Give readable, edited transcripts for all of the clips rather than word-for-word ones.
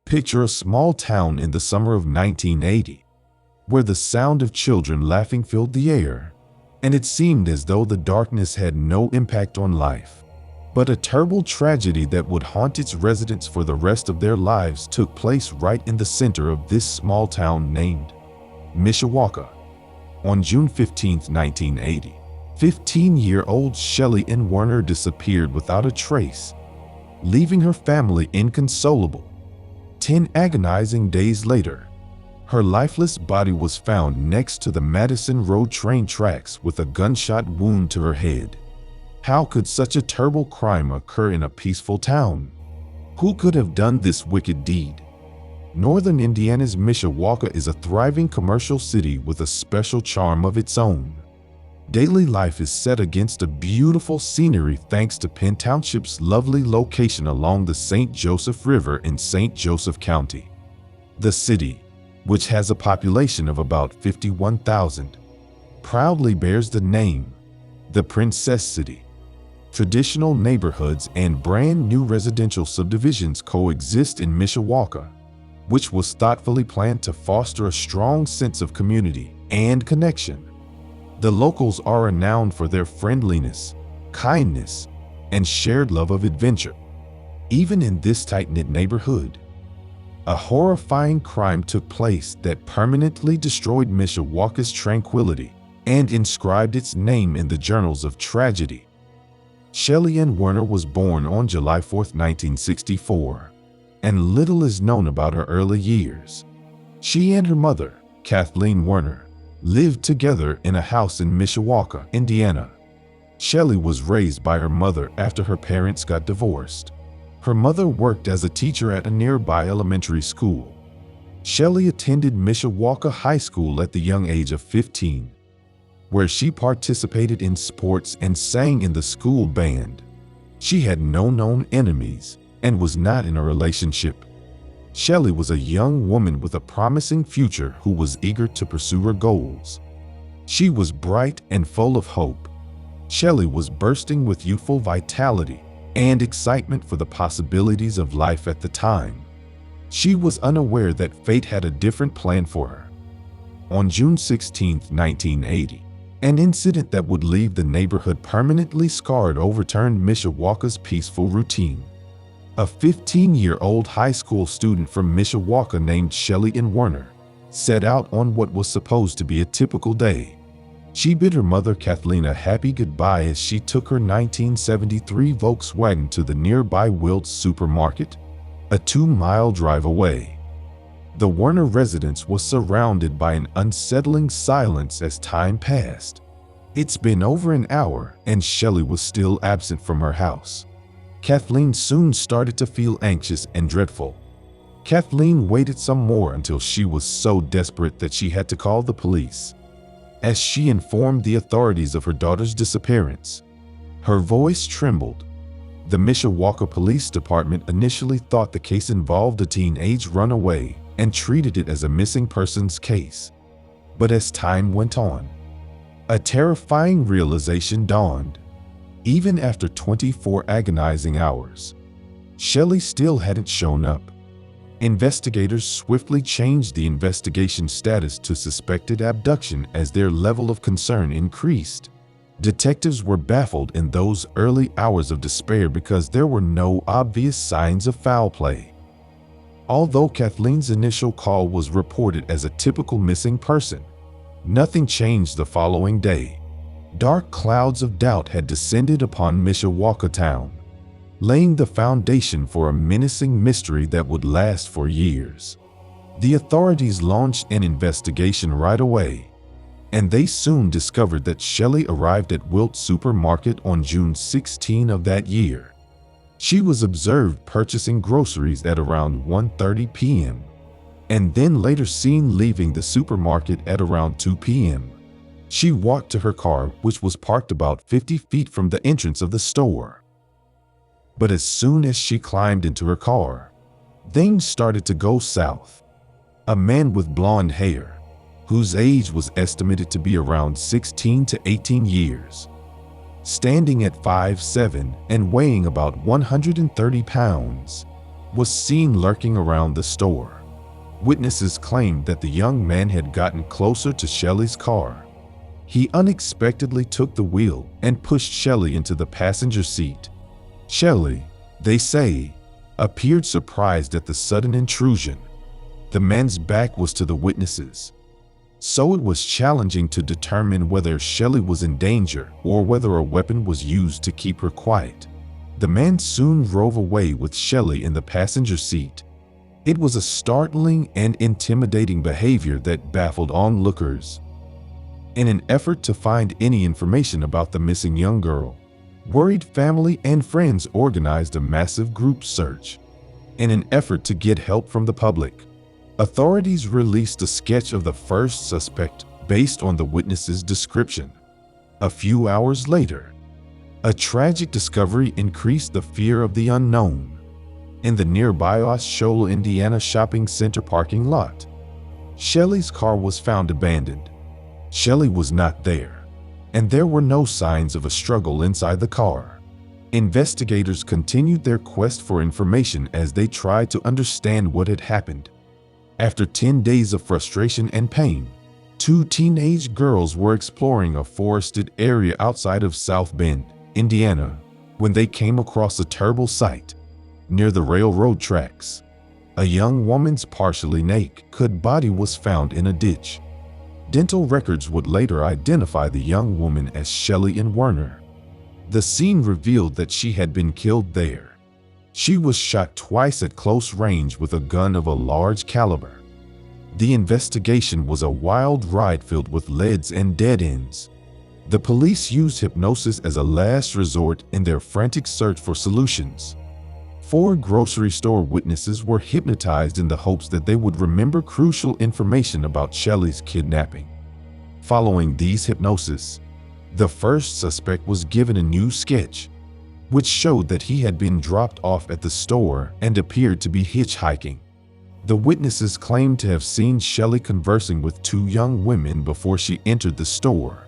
Picture a small town in the summer of 1980, where the sound of children laughing filled the air, and it seemed as though the darkness had no impact on life. But a terrible tragedy that would haunt its residents for the rest of their lives took place right in the center of this small town named Mishawaka. On June 15, 1980, 15-year-old Shelly Ann Warner disappeared without a trace, leaving her family inconsolable. 10 agonizing days later, her lifeless body was found next to the Madison Road train tracks with a gunshot wound to her head. How could such a terrible crime occur in a peaceful town? Who could have done this wicked deed? Northern Indiana's Mishawaka is a thriving commercial city with a special charm of its own. Daily life is set against a beautiful scenery thanks to Penn Township's lovely location along the St. Joseph River in St. Joseph County. The city, which has a population of about 51,000, proudly bears the name, the Princess City. Traditional neighborhoods and brand new residential subdivisions coexist in Mishawaka, which was thoughtfully planned to foster a strong sense of community and connection. The locals are renowned for their friendliness, kindness, and shared love of adventure. Even in this tight-knit neighborhood, a horrifying crime took place that permanently destroyed Mishawaka's tranquility and inscribed its name in the journals of tragedy. Shelly Ann Warner was born on July 4, 1964, and little is known about her early years. She and her mother, Kathleen Warner, lived together in a house in Mishawaka, Indiana. Shelly was raised by her mother after her parents got divorced. Her mother worked as a teacher at a nearby elementary school. Shelly attended Mishawaka High School at the young age of 15, where she participated in sports and sang in the school band. She had no known enemies and was not in a relationship. Shelly was a young woman with a promising future who was eager to pursue her goals. She was bright and full of hope. Shelly was bursting with youthful vitality and excitement for the possibilities of life at the time. She was unaware that fate had a different plan for her. On June 16, 1980, an incident that would leave the neighborhood permanently scarred overturned Mishawaka's peaceful routine. A 15-year-old high school student from Mishawaka named Shelly Ann Warner set out on what was supposed to be a typical day. She bid her mother Kathleen a happy goodbye as she took her 1973 Volkswagen to the nearby Wilt's supermarket, a 2-mile drive away. The Warner residence was surrounded by an unsettling silence as time passed. It's been over an hour and Shelly was still absent from her house. Kathleen soon started to feel anxious and dreadful. Kathleen waited some more until she was so desperate that she had to call the police. As she informed the authorities of her daughter's disappearance, her voice trembled. The Mishawaka Police Department initially thought the case involved a teenage runaway and treated it as a missing persons case. But as time went on, a terrifying realization dawned. Even after 24 agonizing hours, Shelly still hadn't shown up. Investigators swiftly changed the investigation status to suspected abduction as their level of concern increased. Detectives were baffled in those early hours of despair because there were no obvious signs of foul play. Although Kathleen's initial call was reported as a typical missing person, nothing changed the following day. Dark clouds of doubt had descended upon Mishawaka town, laying the foundation for a menacing mystery that would last for years. The authorities launched an investigation right away, and they soon discovered that Shelly arrived at Wilt's supermarket on June 16 of that year. She was observed purchasing groceries at around 1:30 p.m., and then later seen leaving the supermarket at around 2 p.m. She walked to her car, which was parked about 50 feet from the entrance of the store. But as soon as she climbed into her car, things started to go south. A man with blonde hair, whose age was estimated to be around 16 to 18 years, standing at 5'7" and weighing about 130 pounds, was seen lurking around the store. Witnesses claimed that the young man had gotten closer to Shelly's car. He unexpectedly took the wheel and pushed Shelly into the passenger seat. Shelly, they say, appeared surprised at the sudden intrusion. The man's back was to the witnesses, so it was challenging to determine whether Shelly was in danger or whether a weapon was used to keep her quiet. The man soon drove away with Shelly in the passenger seat. It was a startling and intimidating behavior that baffled onlookers. In an effort to find any information about the missing young girl, worried family and friends organized a massive group search. In an effort to get help from the public, authorities released a sketch of the first suspect based on the witness's description. A few hours later, a tragic discovery increased the fear of the unknown. In the nearby Osceola, Indiana shopping center parking lot, Shelly's car was found abandoned. Shelly was not there, and there were no signs of a struggle inside the car. Investigators continued their quest for information as they tried to understand what had happened. After 10 days of frustration and pain, 2 teenage girls were exploring a forested area outside of South Bend, Indiana, when they came across a terrible sight. Near the railroad tracks, a young woman's partially naked body was found in a ditch. Dental records would later identify the young woman as Shelly and Werner. The scene revealed that she had been killed there. She was shot twice at close range with a gun of a large caliber. The investigation was a wild ride filled with leads and dead ends. The police used hypnosis as a last resort in their frantic search for solutions. 4 grocery store witnesses were hypnotized in the hopes that they would remember crucial information about Shelly's kidnapping. Following these hypnosis, the first suspect was given a new sketch, which showed that he had been dropped off at the store and appeared to be hitchhiking. The witnesses claimed to have seen Shelly conversing with 2 young women before she entered the store,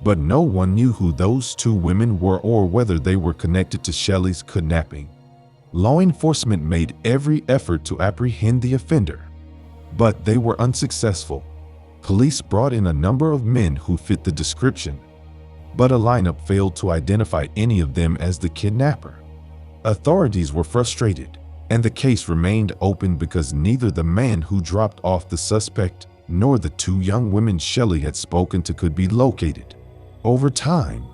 but no one knew who those 2 women were or whether they were connected to Shelly's kidnapping. Law enforcement made every effort to apprehend the offender, but they were unsuccessful. Police brought in a number of men who fit the description, but a lineup failed to identify any of them as the kidnapper. Authorities were frustrated, and the case remained open because neither the man who dropped off the suspect nor the 2 young women Shelly had spoken to could be located. Over time,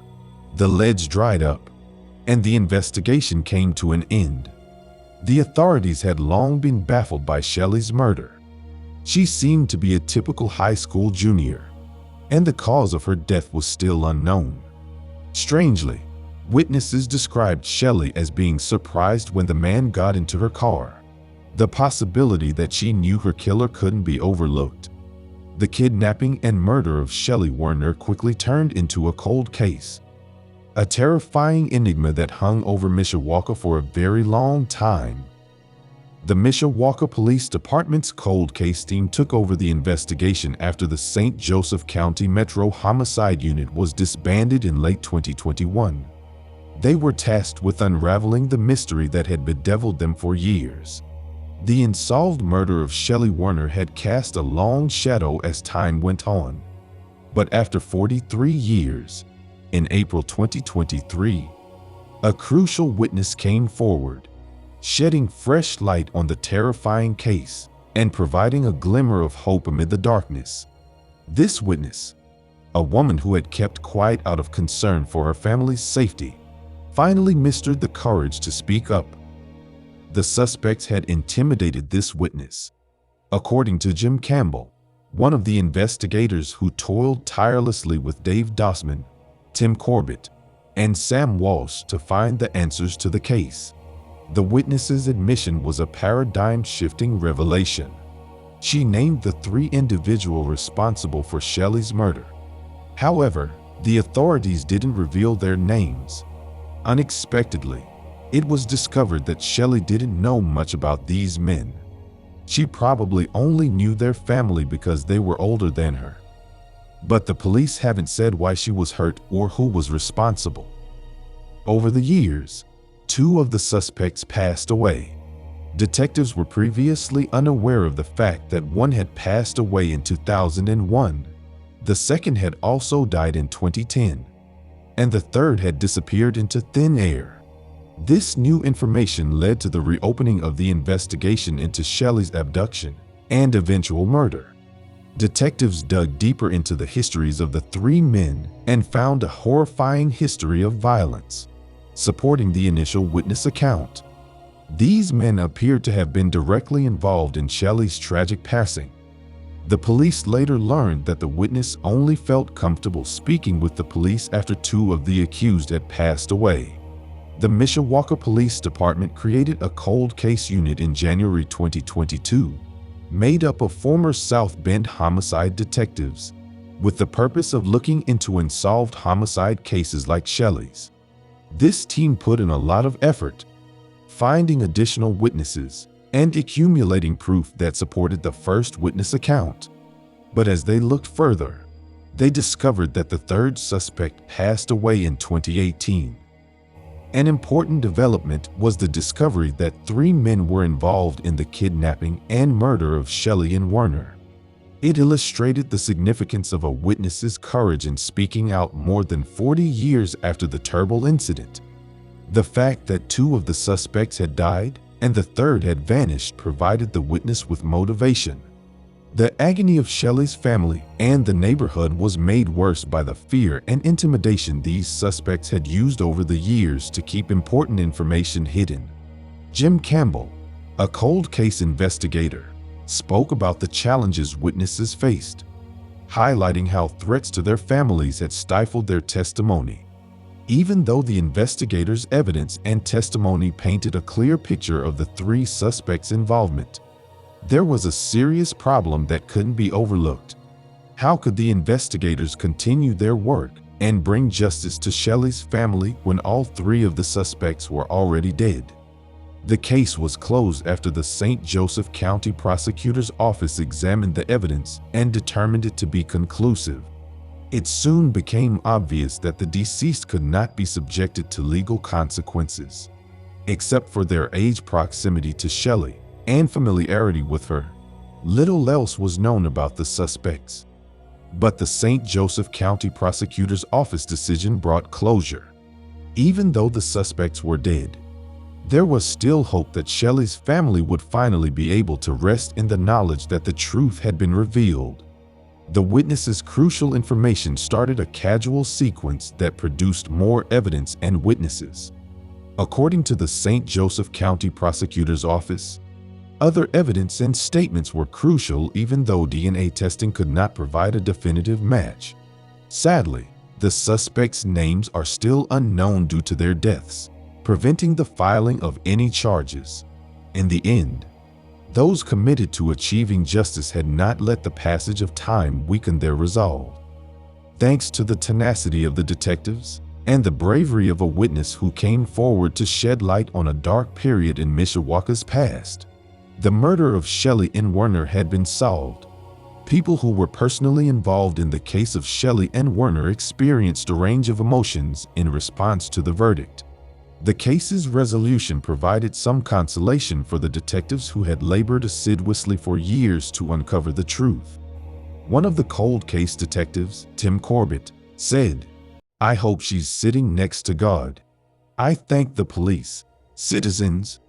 the leads dried up, and the investigation came to an end. The authorities had long been baffled by Shelly's murder. She seemed to be a typical high school junior, and the cause of her death was still unknown. Strangely, witnesses described Shelly as being surprised when the man got into her car. The possibility that she knew her killer couldn't be overlooked. The kidnapping and murder of Shelly Werner quickly turned into a cold case, a terrifying enigma that hung over Mishawaka for a very long time. The Mishawaka Police Department's cold case team took over the investigation after the St. Joseph County Metro Homicide Unit was disbanded in late 2021. They were tasked with unraveling the mystery that had bedeviled them for years. The unsolved murder of Shelly Werner had cast a long shadow as time went on. But after 43 years, in April 2023, a crucial witness came forward, shedding fresh light on the terrifying case and providing a glimmer of hope amid the darkness. This witness, a woman who had kept quiet out of concern for her family's safety, finally mustered the courage to speak up. The suspects had intimidated this witness. According to Jim Campbell, one of the investigators who toiled tirelessly with Dave Dossman, Tim Corbett, and Sam Walsh to find the answers to the case. The witness's admission was a paradigm-shifting revelation. She named the 3 individuals responsible for Shelly's murder. However, the authorities didn't reveal their names. Unexpectedly, it was discovered that Shelly didn't know much about these men. She probably only knew their family because they were older than her. But the police haven't said why she was hurt or who was responsible. Over the years, 2 of the suspects passed away. Detectives were previously unaware of the fact that one had passed away in 2001, the second had also died in 2010, and the third had disappeared into thin air. This new information led to the reopening of the investigation into Shelly's abduction and eventual murder. Detectives dug deeper into the histories of the three men and found a horrifying history of violence, supporting the initial witness account. These men appeared to have been directly involved in Shelly's tragic passing. The police later learned that the witness only felt comfortable speaking with the police after two of the accused had passed away. The Mishawaka Police Department created a cold case unit in January 2022, made up of former South Bend homicide detectives, with the purpose of looking into unsolved homicide cases like Shelly's. This team put in a lot of effort, finding additional witnesses and accumulating proof that supported the first witness account. But as they looked further, they discovered that the third suspect passed away in 2018. An important development was the discovery that three men were involved in the kidnapping and murder of Shelly and Werner. It illustrated the significance of a witness's courage in speaking out more than 40 years after the terrible incident. The fact that two of the suspects had died and the third had vanished provided the witness with motivation. The agony of Shelly's family and the neighborhood was made worse by the fear and intimidation these suspects had used over the years to keep important information hidden. Jim Campbell, a cold case investigator, spoke about the challenges witnesses faced, highlighting how threats to their families had stifled their testimony. Even though the investigators' evidence and testimony painted a clear picture of the three suspects' involvement, there was a serious problem that couldn't be overlooked. How could the investigators continue their work and bring justice to Shelly's family when all three of the suspects were already dead? The case was closed after the St. Joseph County Prosecutor's Office examined the evidence and determined it to be conclusive. It soon became obvious that the deceased could not be subjected to legal consequences. Except for their age proximity to Shelly and familiarity with her, little else was known about the suspects. But the St. Joseph County Prosecutor's Office decision brought closure. Even though the suspects were dead, there was still hope that Shelly's family would finally be able to rest in the knowledge that the truth had been revealed. The witnesses' crucial information started a causal sequence that produced more evidence and witnesses. According to the St. Joseph County Prosecutor's Office, other evidence and statements were crucial even though DNA testing could not provide a definitive match. Sadly, the suspects' names are still unknown due to their deaths, preventing the filing of any charges. In the end, those committed to achieving justice had not let the passage of time weaken their resolve. Thanks to the tenacity of the detectives and the bravery of a witness who came forward to shed light on a dark period in Mishawaka's past, the murder of Shelly and Werner had been solved. People who were personally involved in the case of Shelly and Werner experienced a range of emotions in response to the verdict. The case's resolution provided some consolation for the detectives who had labored assiduously for years to uncover the truth. One of the cold case detectives, Tim Corbett, said, "I hope she's sitting next to God. I thank the police, citizens,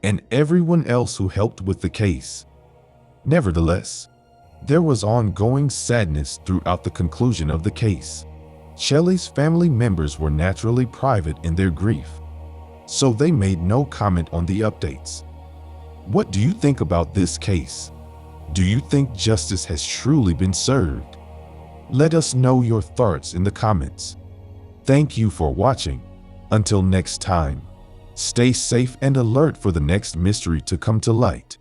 and everyone else who helped with the case." Nevertheless, there was ongoing sadness throughout the conclusion of the case. Shelly's family members were naturally private in their grief, so they made no comment on the updates. What do you think about this case? Do you think justice has truly been served? Let us know your thoughts in the comments. Thank you for watching. Until next time, stay safe and alert for the next mystery to come to light.